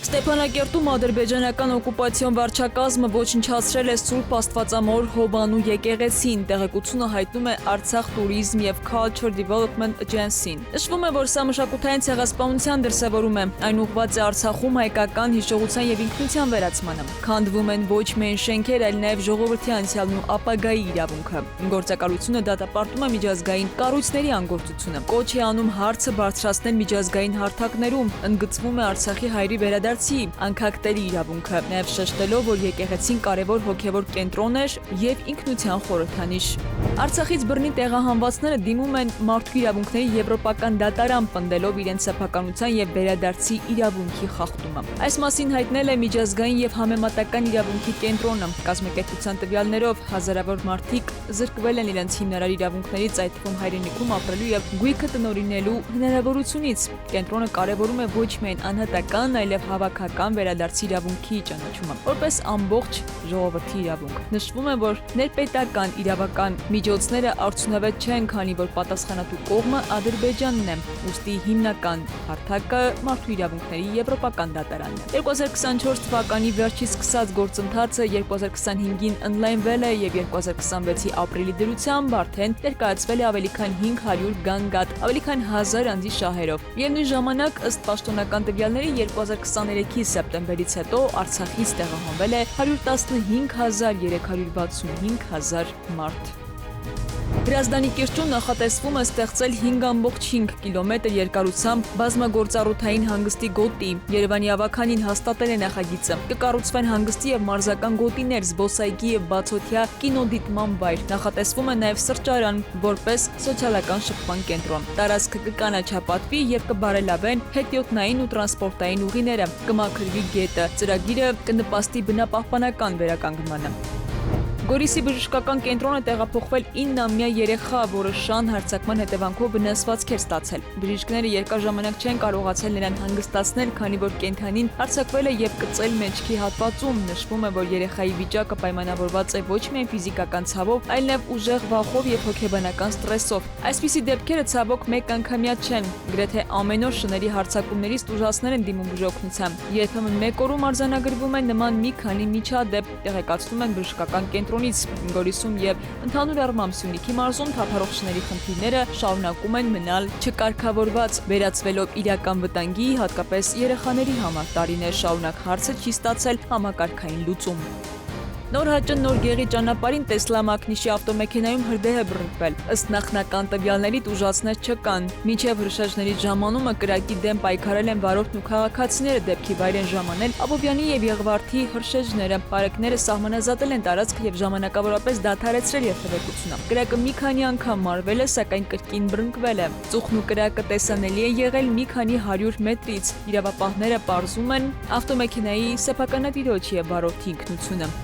Ստեփանակերտում ադրբեջանական օկուպացիոն վարչակազմը ոչնչացրել է Սուրբ Աստվածամոր Հովանու եկեղեցին, տեղեկությունը հայտնում է Արցախ Tourism և Culture Development Agency-ն։ Նշվում է, որ սա մշակութային ցեղասպանության դրսևորում է, այն ուղղված է Արցախում հայկական հիշողության և ինքնության վերացմանը։ Քանդվում են ոչ միայն շենքեր, այլ նաև ժողովրդի անցյալն ու ապագայի իրավունքը։ Գործակալությունը դատապարտում է միջազգային կառույցների անգործությունը։ Կոչ է անում հարցը բարձրացնել միջազգային հարթակներում, ընդգծվում է Արցախի հայրի վերադարձի անկախտելի իրավունքը, նաև շեշտելով, որ եկեղեցին կարևոր հոգևոր կենտրոն էր և ինքնության խորհրդանիշ։ Արցախից բռնի տեղահանվածները դիմում են մարդու իրավունքների եվրոպական դատարան, պնդելով իրենց սեփականության և վերադարձի իրավունքի խախտումը։ Այս մասին հայտնել է միջազգային և համեմատական իրավունքի կենտրոնը։ Կազմակերպության տվյալներով հազարավոր մարդիկ զրկվել են իրենց հիմնարար իրավունքներից, այդ թվում հայրենիքում ապրելու և գույքը տնօրինելու հնարավորությունից։ Կենտրոնը կարևորում է ոչ միայն անհատական, այլև հավաքական վերադարձի իրավունքի ճանաչումը, որպես ամբողջ ժողովրդի իրավունք։ Նշվում է, որ ներպետական իրավական միջոցները արդյունավետ չեն, քանի որ պատասխանատու կողմը Ադրբեջանն է, ուստի հիմնական հարթակը մարդու իրավունքների եվրոպական դատարանն է։ 2024 թվականի վերջից սկսած գործընթացը 2025-ին ընդլայնվել է և 2026-ի ապրիլի դրությամբ արդեն ներկայացվել է ավելի քան 500 գանգատ, ավելի քան 1000 անձի շահերով։ Միևնույն ժամանակ, ըստ պաշտոնական տվյալների, 2023-ի սեպտեմբերից հետո Արցախից տեղահանվել է 115,365 մարդ։ Հրազդանի կիրճում նախատեսվում է ստեղծել 5,5 կիլոմետր երկարությամբ բազմագործառութային հանգստի գոտի։ Երևանի ավագանին հաստատել է նախագիծը։ Կկառուցվեն հանգստի և մարզական գոտիներ, զբոսայգի և բացօթյա կինոդիտման վայր։ Նախատեսվում է նաև սրճարան, որպես սոցիալական շփման կենտրոն։ Տարածքը կկանաչապատվի և կբարելավեն հետիոտնային ու տրանսպորտային ուղիները, կմաքրվի գետը։ Ծրագիրը կնպաստի բնապահպանական վերականգնմանը։ Գորիսի բժշկական կենտրոն է տեղափոխվել 9-ամյա երեխա, որը շան հարձակման հետևանքով վնասվածք էր ստացել։ Բժիշկները երկար ժամանակ չեն կարողացել նրան հանգստացնել, քանի որ կենդանին հարձակվել է և կծել մեջքի հատվածում։ Նշվում է, որ երեխայի վիճակը պայմանավորված է ոչ միայն ֆիզիկական ցավով, այլ նաև ուժեղ վախով և հոգեբանական ստրեսով։ Այսպիսի դեպքերը ցավոք մեկանգամյա չեն։ Գրեթե ամեն օր շների հարձակումներից տուժածներ են դիմում բուժօգնության։ Երբեմն մեկ օրում արձանագրվում է նման մի քանի միջադեպ, տեղեկացնում են բժշկական կենտրոնից։ Գորիսում և ընդհանուր առմամբ Սյունիքի մարզում թափառողջների խնդիրները շարունակում են մնալ չկարգավորված, վերածվելով իրական վտանգի, հատկապես երեխաների համար։ Տարիներ շարունակ հարցը չի ստացել համակարգային լուծում։ Նոր Հաճն Նոր Գեղի ճանապարհին Տեսլա մակնիշի ավտոմեքենայում հրդեհ է բռնկվել։ Ըստ նախնական տվյալների տուժածներ չկան։ Մինչև հրշեջների ժամանումը կրակի դեմ պայքարել են վարորդն ու քաղաքացիները, դեպքի վայր են ժամանել Աբովյանի և Եղվարդի հրշեջները։ Բարեկները սահմանազատել են տարածքը և ժամանակավորապես դադարեցրել երթևեկությունը։ Կրակը մի քանի անգամ մարվել է, սակայն կրկին բռնկվել է։ Ծուխն ու կրակը տեսանելի է եղել մի քանի 100 մետրից։ Իրավապահները պարզում են ավտոմեքենայի սեփականատիրոջ և վարորդի ինքնությունը։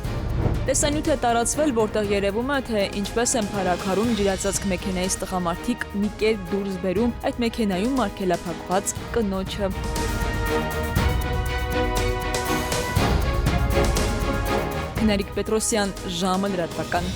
Տեսանյութ է տարածվել, որտեղ երևում է, թե ինչպես են փարաքարում ջրածածկ մեքենայից տղամարդիկ մի կերպ դուրս բերում այդ մեքենայում արգելափակված կնոջը։ Հնարիկ Պետրոսյան, ժամը լրատվական։